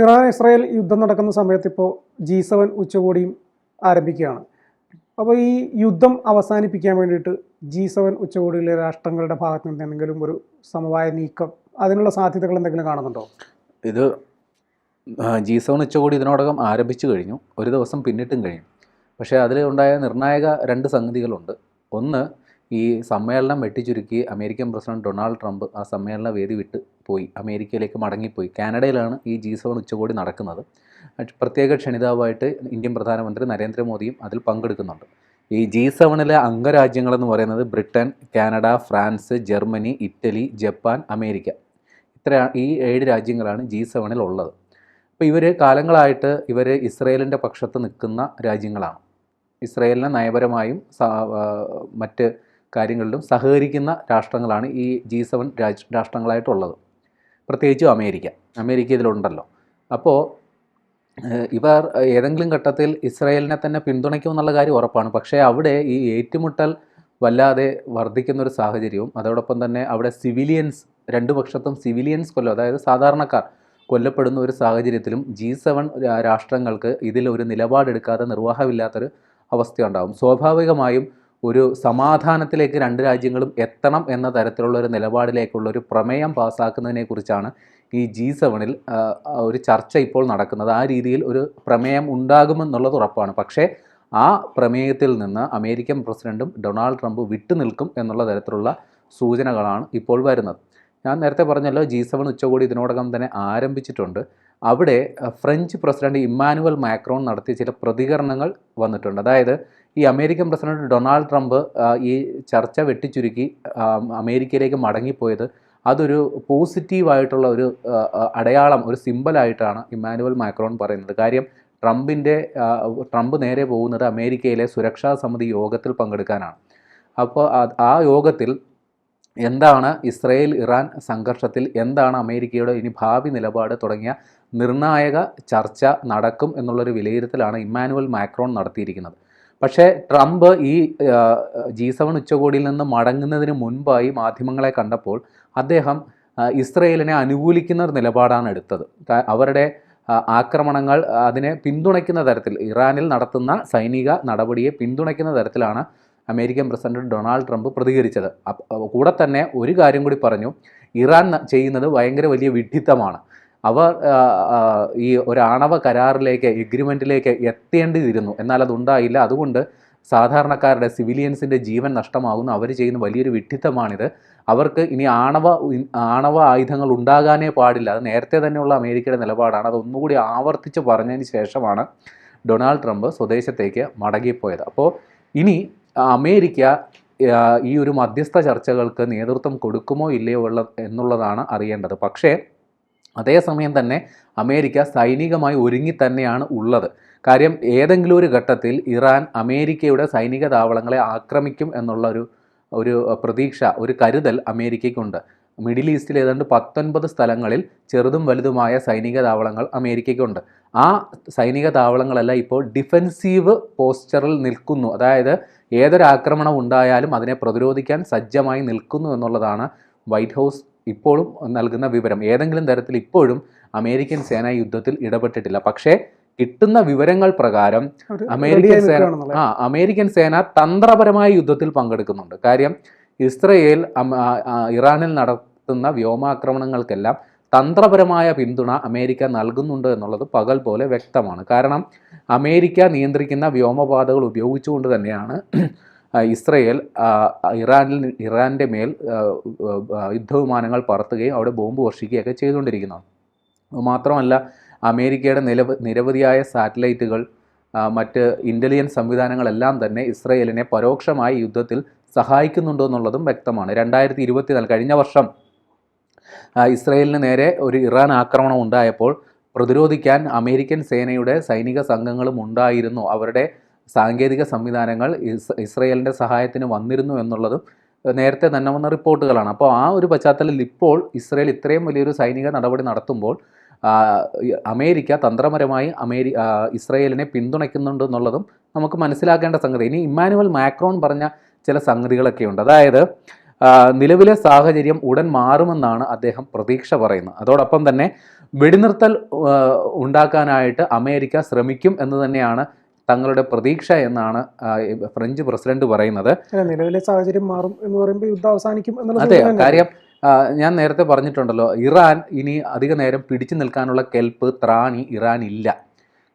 Iran Israel യുദ്ധം നടക്കുന്ന സമയത്ത് ഇപ്പോൾ G7 ഉച്ചകോടിയും ആരംഭിക്കുകയാണ്. അപ്പോൾ ഈ യുദ്ധം അവസാനിപ്പിക്കാൻ വേണ്ടിയിട്ട് G7 ഉച്ചകോടിയിലെ രാഷ്ട്രങ്ങളുടെ ഭാഗത്ത് നിന്ന് എന്തെങ്കിലും ഒരു സമവായ നീക്കം അതിനുള്ള സാധ്യതകൾ എന്തെങ്കിലും കാണുന്നുണ്ടോ? ഇത് G7 ഉച്ചകോടി ഇതിനോടകം ആരംഭിച്ചു കഴിഞ്ഞു, ഒരു ദിവസം പിന്നിട്ടും കഴിഞ്ഞു. പക്ഷേ അതിൽ ഉണ്ടായ നിർണായക രണ്ട് സംഗതികളുണ്ട്. ഒന്ന്, ഈ സമ്മേളനം വെട്ടിച്ചുരുക്കി അമേരിക്കൻ പ്രസിഡന്റ് ഡൊണാൾഡ് ട്രംപ് ആ സമ്മേളന വേദി വിട്ട് പോയി, അമേരിക്കയിലേക്ക് മടങ്ങിപ്പോയി. കാനഡയിലാണ് ഈ G7 ഉച്ചകോടി നടക്കുന്നത്. പ്രത്യേക ക്ഷണിതാവായിട്ട് ഇന്ത്യൻ പ്രധാനമന്ത്രി നരേന്ദ്രമോദിയും അതിൽ പങ്കെടുക്കുന്നുണ്ട്. ഈ G7 അംഗരാജ്യങ്ങളെന്ന് പറയുന്നത് Britain, Canada, France, Germany, Italy, Japan, America. ഈ 7 രാജ്യങ്ങളാണ് G7 ഉള്ളത്. അപ്പോൾ ഇവർ കാലങ്ങളായിട്ട് ഇസ്രയേലിൻ്റെ പക്ഷത്ത് നിൽക്കുന്ന രാജ്യങ്ങളാണ്. ഇസ്രയേലിനെ നയപരമായും മറ്റ് കാര്യങ്ങളിലും സഹകരിക്കുന്ന രാഷ്ട്രങ്ങളാണ് ഈ G7 രാഷ്ട്രങ്ങളായിട്ടുള്ളത്. പ്രത്യേകിച്ചും അമേരിക്ക ഇതിലുണ്ടല്ലോ. അപ്പോൾ ഇവർ ഏതെങ്കിലും ഘട്ടത്തിൽ ഇസ്രയേലിനെ തന്നെ പിന്തുണയ്ക്കുമെന്നുള്ള കാര്യം ഉറപ്പാണ്. പക്ഷേ അവിടെ ഈ ഏറ്റുമുട്ടൽ വല്ലാതെ വർദ്ധിക്കുന്നൊരു സാഹചര്യവും, അതോടൊപ്പം തന്നെ അവിടെ രണ്ട് പക്ഷത്തും സിവിലിയൻസ് അതായത് സാധാരണക്കാർ കൊല്ലപ്പെടുന്ന ഒരു സാഹചര്യത്തിലും G7 രാഷ്ട്രങ്ങൾക്ക് ഇതിലൊരു നിലപാടെടുക്കാതെ നിർവാഹമില്ലാത്തൊരു അവസ്ഥയുണ്ടാകും. സ്വാഭാവികമായും ഒരു സമാധാനത്തിലേക്ക് രണ്ട് രാജ്യങ്ങളും എത്തണം എന്ന തരത്തിലുള്ളൊരു നിലപാടിലേക്കുള്ളൊരു പ്രമേയം പാസ്സാക്കുന്നതിനെക്കുറിച്ചാണ് ഈ G7 ഒരു ചർച്ച ഇപ്പോൾ നടക്കുന്നത്. ആ രീതിയിൽ ഒരു പ്രമേയം ഉണ്ടാകുമെന്നുള്ളത് ഉറപ്പാണ്. പക്ഷേ ആ പ്രമേയത്തിൽ നിന്ന് അമേരിക്കൻ പ്രസിഡന്റും ഡൊണാൾഡ് ട്രംപ് വിട്ടുനിൽക്കും എന്നുള്ള തരത്തിലുള്ള സൂചനകളാണ് ഇപ്പോൾ വരുന്നത്. ഞാൻ നേരത്തെ പറഞ്ഞല്ലോ, G7 ഉച്ചകോടി ഇതിനോടകം തന്നെ ആരംഭിച്ചിട്ടുണ്ട്. അവിടെ ഫ്രഞ്ച് പ്രസിഡന്റ് ഇമ്മാനുവൽ മാക്രോൺ നടത്തിയ ചില പ്രതികരണങ്ങൾ വന്നിട്ടുണ്ട്. അതായത് ഈ അമേരിക്കൻ പ്രസിഡന്റ് ഡൊണാൾഡ് ട്രംപ് ഈ ചർച്ച വെട്ടിച്ചുരുക്കി അമേരിക്കയിലേക്ക് മടങ്ങിപ്പോയത് അതൊരു പോസിറ്റീവായിട്ടുള്ള ഒരു അടയാളം, ഒരു സിമ്പലായിട്ടാണ് ഇമ്മാനുവൽ മാക്രോൺ പറയുന്നത്. കാര്യം ട്രംപ് നേരെ പോകുന്നത് അമേരിക്കയിലെ സുരക്ഷാ സമിതി യോഗത്തിൽ പങ്കെടുക്കാനാണ്. അപ്പോൾ ആ യോഗത്തിൽ എന്താണ് ഇസ്രയേൽ ഇറാൻ സംഘർഷത്തിൽ എന്താണ് അമേരിക്കയുടെ ഇനി ഭാവി നിലപാട് തുടങ്ങിയ നിർണായക ചർച്ച നടക്കും എന്നുള്ളൊരു വിലയിരുത്തലാണ് ഇമ്മാനുവൽ മാക്രോൺ നടത്തിയിരിക്കുന്നത്. പക്ഷേ ട്രംപ് ഈ G7 ഉച്ചകോടിയിൽ നിന്ന് മടങ്ങുന്നതിന് മുൻപായി മാധ്യമങ്ങളെ കണ്ടപ്പോൾ അദ്ദേഹം ഇസ്രയേലിനെ അനുകൂലിക്കുന്ന ഒരു നിലപാടാണ് എടുത്തത്. അവരുടെ ആക്രമണങ്ങൾ അതിനെ പിന്തുണയ്ക്കുന്ന തരത്തിൽ, ഇറാനിൽ നടത്തുന്ന സൈനിക നടപടിയെ പിന്തുണയ്ക്കുന്ന തരത്തിലാണ് അമേരിക്കൻ പ്രസിഡന്റ് ഡൊണാൾഡ് ട്രംപ് പ്രതികരിച്ചത്. കൂടെ തന്നെ ഒരു കാര്യം കൂടി പറഞ്ഞു, ഇറാൻ ചെയ്യുന്നത് ഭയങ്കര വലിയ വിഡ്ഢിത്തമാണ്. അവർ ഈ ഒരു ആണവ കരാറിലേക്ക്, എഗ്രിമെൻറ്റിലേക്ക് എത്തേണ്ടിയിരുന്നു, എന്നാൽ അതുണ്ടായില്ല. അതുകൊണ്ട് സാധാരണക്കാരുടെ, സിവിലിയൻസിൻ്റെ ജീവൻ നഷ്ടമാകുന്നു. അവർ ചെയ്യുന്ന വലിയൊരു വിഡ്ഢിത്തമാണിത്. അവർക്ക് ഇനി ആണവ ആയുധങ്ങൾ ഉണ്ടാകാനേ പാടില്ല. അത് നേരത്തെ തന്നെയുള്ള അമേരിക്കയുടെ നിലപാടാണ്. അതൊന്നുകൂടി ആവർത്തിച്ച് പറഞ്ഞതിന് ശേഷമാണ് ഡൊണാൾഡ് ട്രംപ് സ്വദേശത്തേക്ക് മടങ്ങിപ്പോയത്. അപ്പോൾ ഇനി അമേരിക്ക ഈ ഒരു മധ്യസ്ഥ ചർച്ചകൾക്ക് നേതൃത്വം കൊടുക്കുമോ ഇല്ലയോ എന്നുള്ളതാണ് അറിയേണ്ടത്. പക്ഷേ അതേസമയം തന്നെ അമേരിക്ക സൈനികമായി ഒരുങ്ങി തന്നെയാണ് ഉള്ളത്. കാര്യം ഏതെങ്കിലും ഒരു ഘട്ടത്തിൽ ഇറാൻ അമേരിക്കയുടെ സൈനിക താവളങ്ങളെ ആക്രമിക്കും എന്നുള്ള ഒരു പ്രതീക്ഷ, ഒരു കരുതൽ അമേരിക്കയ്ക്കുണ്ട്. മിഡിൽ ഈസ്റ്റിൽ ഏതാണ്ട് 19 സ്ഥലങ്ങളിൽ ചെറുതും വലുതുമായ സൈനിക താവളങ്ങൾ അമേരിക്കയ്ക്കുണ്ട്. ആ സൈനിക താവളങ്ങളെല്ലാം ഇപ്പോൾ ഡിഫെൻസീവ് പോസ്ചറിൽ നിൽക്കുന്നു. അതായത് ഏതൊരാക്രമണം ഉണ്ടായാലും അതിനെ പ്രതിരോധിക്കാൻ സജ്ജമായി നിൽക്കുന്നു എന്നുള്ളതാണ് വൈറ്റ് ഹൗസ് ഇപ്പോഴും നൽകുന്ന വിവരം. ഏതെങ്കിലും തരത്തിൽ ഇപ്പോഴും അമേരിക്കൻ സേന യുദ്ധത്തിൽ ഇടപെട്ടിട്ടില്ല. പക്ഷേ കിട്ടുന്ന വിവരങ്ങൾ പ്രകാരം അമേരിക്കൻ സേന തന്ത്രപരമായ യുദ്ധത്തിൽ പങ്കെടുക്കുന്നുണ്ട്. കാര്യം ഇസ്രയേൽ ഇറാനിൽ നടത്തുന്ന വ്യോമാക്രമണങ്ങൾക്കെല്ലാം തന്ത്രപരമായ പിന്തുണ അമേരിക്ക നൽകുന്നുണ്ട് എന്നുള്ളത് പകൽ പോലെ വ്യക്തമാണ്. കാരണം അമേരിക്ക നിയന്ത്രിക്കുന്ന വ്യോമപാതകൾ ഉപയോഗിച്ചുകൊണ്ട് തന്നെയാണ് ഇസ്രയേൽ ഇറാൻ്റെ മേൽ യുദ്ധവിമാനങ്ങൾ പറത്തുകയും അവിടെ ബോംബ് വർഷിക്കുകയൊക്കെ ചെയ്തുകൊണ്ടിരിക്കുന്നത്. മാത്രമല്ല അമേരിക്കയുടെ നിരവധിയായ സാറ്റലൈറ്റുകൾ, മറ്റ് ഇൻ്റലിജൻസ് സംവിധാനങ്ങളെല്ലാം തന്നെ ഇസ്രയേലിനെ പരോക്ഷമായി യുദ്ധത്തിൽ സഹായിക്കുന്നുണ്ടോ എന്നുള്ളതും വ്യക്തമാണ്. 2024 കഴിഞ്ഞ വർഷം ഇസ്രയേലിന് നേരെ ഒരു ഇറാൻ ആക്രമണം ഉണ്ടായപ്പോൾ പ്രതിരോധിക്കാൻ അമേരിക്കൻ സേനയുടെ സൈനിക സംഘങ്ങളും ഉണ്ടായിരുന്നു. അവരുടെ സാങ്കേതിക സംവിധാനങ്ങൾ ഇസ്രയേലിൻ്റെ സഹായത്തിന് വന്നിരുന്നു എന്നുള്ളതും നേരത്തെ തന്നെ വന്ന റിപ്പോർട്ടുകളാണ്. അപ്പോൾ ആ ഒരു പശ്ചാത്തലത്തിൽ ഇപ്പോൾ ഇസ്രയേൽ ഇത്രയും വലിയൊരു സൈനിക നടപടി നടത്തുമ്പോൾ അമേരിക്ക തന്ത്രപരമായി ഇസ്രയേലിനെ പിന്തുണയ്ക്കുന്നുണ്ട് എന്നുള്ളതും നമുക്ക് മനസ്സിലാക്കേണ്ട സംഗതി. ഇനി ഇമ്മാനുവൽ മാക്രോൺ പറഞ്ഞ ചില സംഗതികളൊക്കെയുണ്ട്. അതായത് നിലവിലെ സാഹചര്യം ഉടൻ മാറുമെന്നാണ് അദ്ദേഹം പ്രതീക്ഷ പറയുന്നത്. അതോടൊപ്പം തന്നെ വെടിനിർത്തൽ ഉണ്ടാക്കാനായിട്ട് അമേരിക്ക ശ്രമിക്കും എന്ന് തന്നെയാണ് തങ്ങളുടെ പ്രതീക്ഷ എന്നാണ് ഫ്രഞ്ച് പ്രസിഡന്റ് പറയുന്നത്. നിലവിലെ സാഹചര്യം മാറും എന്ന് പറയുമ്പോൾ യുദ്ധം അവസാനിക്കും എന്നുള്ള അതെ, കാര്യം ഞാൻ നേരത്തെ പറഞ്ഞിട്ടുണ്ടല്ലോ, ഇറാൻ ഇനി അധിക നേരം പിടിച്ചു നിൽക്കാനുള്ള കെൽപ്പ്, ത്രാണി ഇറാൻ ഇല്ല.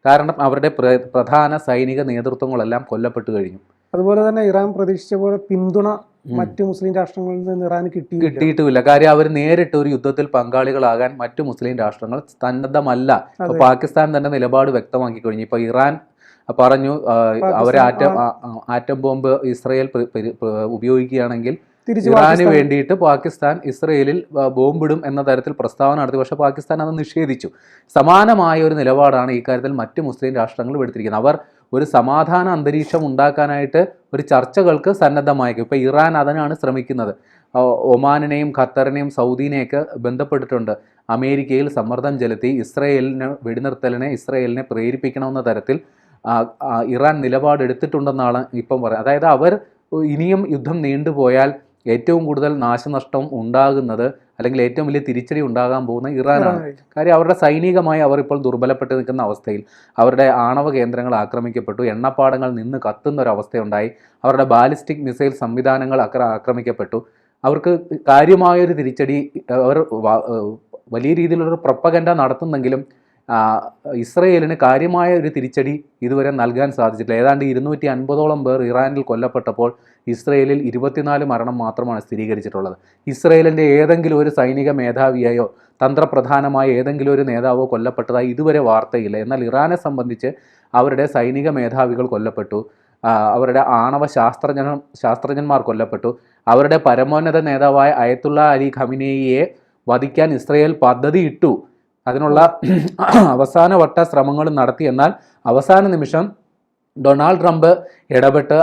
കാരണം അവരുടെ പ്രധാന സൈനിക നേതൃത്വങ്ങളെല്ലാം കൊല്ലപ്പെട്ടു കഴിഞ്ഞു. അതുപോലെ തന്നെ ഇറാൻ പ്രതീക്ഷിച്ച പോലെ പിന്തുണ മറ്റു മുസ്ലിം രാഷ്ട്രങ്ങളിൽ നിന്ന് ഇറാൻ കിട്ടിയിട്ടുമില്ല. കാര്യം അവർ നേരിട്ട് ഒരു യുദ്ധത്തിൽ പങ്കാളികളാകാൻ മറ്റു മുസ്ലിം രാഷ്ട്രങ്ങൾ സന്നദ്ധമല്ല. ഇപ്പൊ പാകിസ്ഥാൻ തന്നെ നിലപാട് വ്യക്തമാക്കി കഴിഞ്ഞു. ഇപ്പൊ ഇറാൻ പറഞ്ഞു അവരെ ആറ്റം ബോംബ് ഇസ്രയേൽ ഉപയോഗിക്കുകയാണെങ്കിൽ ഇറാന് വേണ്ടിയിട്ട് പാകിസ്ഥാൻ ഇസ്രയേലിൽ ബോംബിടും എന്ന തരത്തിൽ പ്രസ്താവന നടത്തി. പക്ഷേ പാകിസ്ഥാൻ അത് നിഷേധിച്ചു. സമാനമായ ഒരു നിലപാടാണ് ഈ കാര്യത്തിൽ മറ്റ് മുസ്ലിം രാഷ്ട്രങ്ങൾ എടുത്തിരിക്കുന്നത്. അവർ ഒരു സമാധാന അന്തരീക്ഷം ഉണ്ടാക്കാനായിട്ട് ഒരു ചർച്ചകൾക്ക് സന്നദ്ധമായേക്കും. ഇപ്പോൾ ഇറാൻ അതിനാണ് ശ്രമിക്കുന്നത്. ഒമാനിനെയും ഖത്തറിനെയും സൗദിനെയൊക്കെ ബന്ധപ്പെട്ടിട്ടുണ്ട്. അമേരിക്കയിൽ സമ്മർദ്ദം ചെലുത്തി ഇസ്രയേലിനെ പ്രേരിപ്പിക്കണമെന്ന തരത്തിൽ ഇറാൻ നിലപാടെടുത്തിട്ടുണ്ടെന്നാണ് ഇപ്പം പറയുന്നത്. അതായത് അവർ ഇനിയും യുദ്ധം നീണ്ടുപോയാൽ ഏറ്റവും കൂടുതൽ നാശനഷ്ടം ഉണ്ടാകുന്നത്, അല്ലെങ്കിൽ ഏറ്റവും വലിയ തിരിച്ചടി ഉണ്ടാകാൻ പോകുന്ന ഇറാനാണ്. കാര്യം അവരുടെ സൈനികമായി അവർ ഇപ്പോൾ ദുർബലപ്പെട്ട് നിൽക്കുന്ന അവസ്ഥയിൽ അവരുടെ ആണവ കേന്ദ്രങ്ങൾ ആക്രമിക്കപ്പെട്ടു, എണ്ണപ്പാടങ്ങൾ നിന്ന് കത്തുന്ന ഒരവസ്ഥയുണ്ടായി, അവരുടെ ബാലിസ്റ്റിക് മിസൈൽ സംവിധാനങ്ങൾ ആക്രമിക്കപ്പെട്ടു. അവർക്ക് കാര്യമായൊരു തിരിച്ചടി, അവർ വലിയ രീതിയിലുള്ളൊരു പ്രൊപ്പഗൻഡ നടത്തുന്നെങ്കിലും ഇസ്രയേലിന് കാര്യമായ ഒരു തിരിച്ചടി ഇതുവരെ നൽകാൻ സാധിച്ചിട്ടില്ല. ഏതാണ്ട് 250ഓളം പേർ ഇറാനിൽ കൊല്ലപ്പെട്ടപ്പോൾ ഇസ്രയേലിൽ 24 മരണം മാത്രമാണ് സ്ഥിരീകരിച്ചിട്ടുള്ളത്. ഇസ്രയേലിൻ്റെ ഏതെങ്കിലും ഒരു സൈനിക മേധാവിയായോ തന്ത്രപ്രധാനമായ ഏതെങ്കിലും ഒരു നേതാവോ കൊല്ലപ്പെട്ടതായി ഇതുവരെ വാർത്തയില്ല. എന്നാൽ ഇറാനെ സംബന്ധിച്ച് അവരുടെ സൈനിക മേധാവികൾ കൊല്ലപ്പെട്ടു, അവരുടെ ആണവ ശാസ്ത്രജ്ഞന്മാർ കൊല്ലപ്പെട്ടു, അവരുടെ പരമോന്നത നേതാവായ അയത്തുള്ള അലി ഖമിനേയിയെ വധിക്കാൻ ഇസ്രയേൽ പദ്ധതിയിട്ടു. അതിനുള്ള അവസാനവട്ട ശ്രമങ്ങൾ നടത്തി. എന്നാൽ അവസാന നിമിഷം ഡൊണാൾഡ് ട്രംപ് ഇടപെട്ട്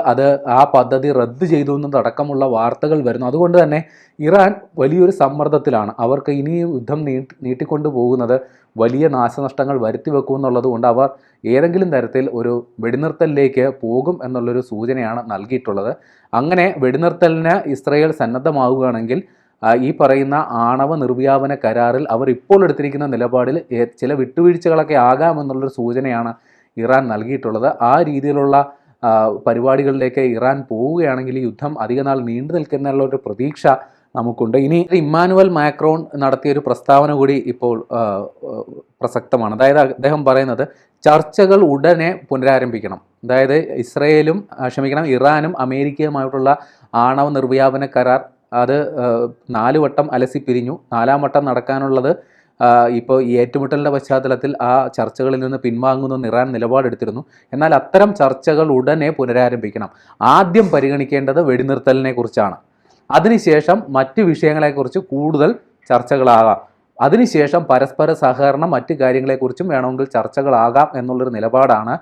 ആ പദ്ധതി റദ്ദ് ചെയ്തു എന്നതടക്കമുള്ള വാർത്തകൾ വരുന്നു. അതുകൊണ്ട് തന്നെ ഇറാൻ വലിയൊരു സമ്മർദ്ദത്തിലാണ്. അവർക്ക് ഇനി യുദ്ധം നീട്ടിക്കൊണ്ടു പോകുന്നത് വലിയ നാശനഷ്ടങ്ങൾ വരുത്തി വെക്കുമെന്നുള്ളത് കൊണ്ട് അവർ ഏതെങ്കിലും തരത്തിൽ ഒരു വെടിനിർത്തലിലേക്ക് പോകും എന്നുള്ളൊരു സൂചനയാണ് നൽകിയിട്ടുള്ളത്. അങ്ങനെ വെടിനിർത്തലിന് ഇസ്രയേൽ സന്നദ്ധമാവുകയാണെങ്കിൽ ഈ പറയുന്ന ആണവ നിർവ്യാപന കരാറിൽ അവർ ഇപ്പോൾ എടുത്തിരിക്കുന്ന നിലപാടിൽ ചില വിട്ടുവീഴ്ചകളൊക്കെ ആകാമെന്നുള്ളൊരു സൂചനയാണ് ഇറാൻ നൽകിയിട്ടുള്ളത്. ആ രീതിയിലുള്ള പരിപാടികളിലേക്ക് ഇറാൻ പോവുകയാണെങ്കിൽ ഈ യുദ്ധം അധിക നാൾ നീണ്ടു നിൽക്കുന്നുള്ളൊരു പ്രതീക്ഷ നമുക്കുണ്ട്. ഇനി ഇമ്മാനുവൽ മാക്രോൺ നടത്തിയൊരു പ്രസ്താവന കൂടി ഇപ്പോൾ പ്രസക്തമാണ്. അതായത് അദ്ദേഹം പറയുന്നത് ചർച്ചകൾ ഉടനെ പുനരാരംഭിക്കണം. അതായത് ഇറാനും അമേരിക്കയുമായിട്ടുള്ള ആണവ നിർവ്യാപന കരാർ അത് 4 വട്ടം അലസിപ്പിരിഞ്ഞു. 4ാം വട്ടം നടക്കാനുള്ളത് ഇപ്പോൾ ഈ ഏറ്റുമുട്ടലിൻ്റെ പശ്ചാത്തലത്തിൽ ആ ചർച്ചകളിൽ നിന്ന് പിൻവാങ്ങുമെന്ന് ഇറാൻ നിലപാടെടുത്തിരുന്നു. എന്നാൽ അത്തരം ചർച്ചകൾ ഉടനെ പുനരാരംഭിക്കണം. ആദ്യം പരിഗണിക്കേണ്ടത് വെടിനിർത്തലിനെ കുറിച്ചാണ്. അതിനുശേഷം മറ്റ് വിഷയങ്ങളെക്കുറിച്ച് കൂടുതൽ ചർച്ചകളാകാം. അതിനുശേഷം പരസ്പര സഹകരണം മറ്റ് കാര്യങ്ങളെക്കുറിച്ചും വേണമെങ്കിൽ ചർച്ചകളാകാം എന്നുള്ളൊരു നിലപാടാണ്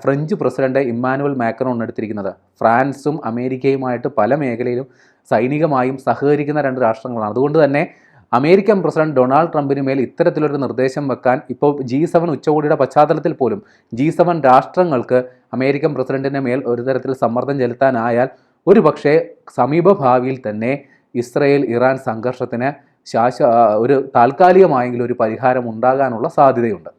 ഫ്രഞ്ച് പ്രസിഡന്റ് ഇമ്മാനുവൽ മാക്രോൺ എടുത്തിരിക്കുന്നത്. ഫ്രാൻസും അമേരിക്കയുമായിട്ട് പല മേഖലയിലും സൈനികമായും സഹകരിക്കുന്ന 2 രാഷ്ട്രങ്ങളാണ്. അതുകൊണ്ട് തന്നെ അമേരിക്കൻ പ്രസിഡന്റ് ഡൊണാൾഡ് ട്രംപിന് മേൽ ഇത്തരത്തിലൊരു നിർദ്ദേശം വെക്കാൻ ഇപ്പോൾ G7 ഉച്ചകോടിയുടെ പശ്ചാത്തലത്തിൽ പോലും G7 രാഷ്ട്രങ്ങൾക്ക് അമേരിക്കൻ പ്രസിഡന്റിൻ്റെ മേൽ ഒരു തരത്തിൽ സമ്മർദ്ദം ചെലുത്താനായാൽ ഒരു പക്ഷേ സമീപഭാവിയിൽ തന്നെ ഇസ്രയേൽ ഇറാൻ സംഘർഷത്തിന് ഒരു താൽക്കാലികമായെങ്കിലും ഒരു പരിഹാരം ഉണ്ടാകാനുള്ള സാധ്യതയുണ്ട്.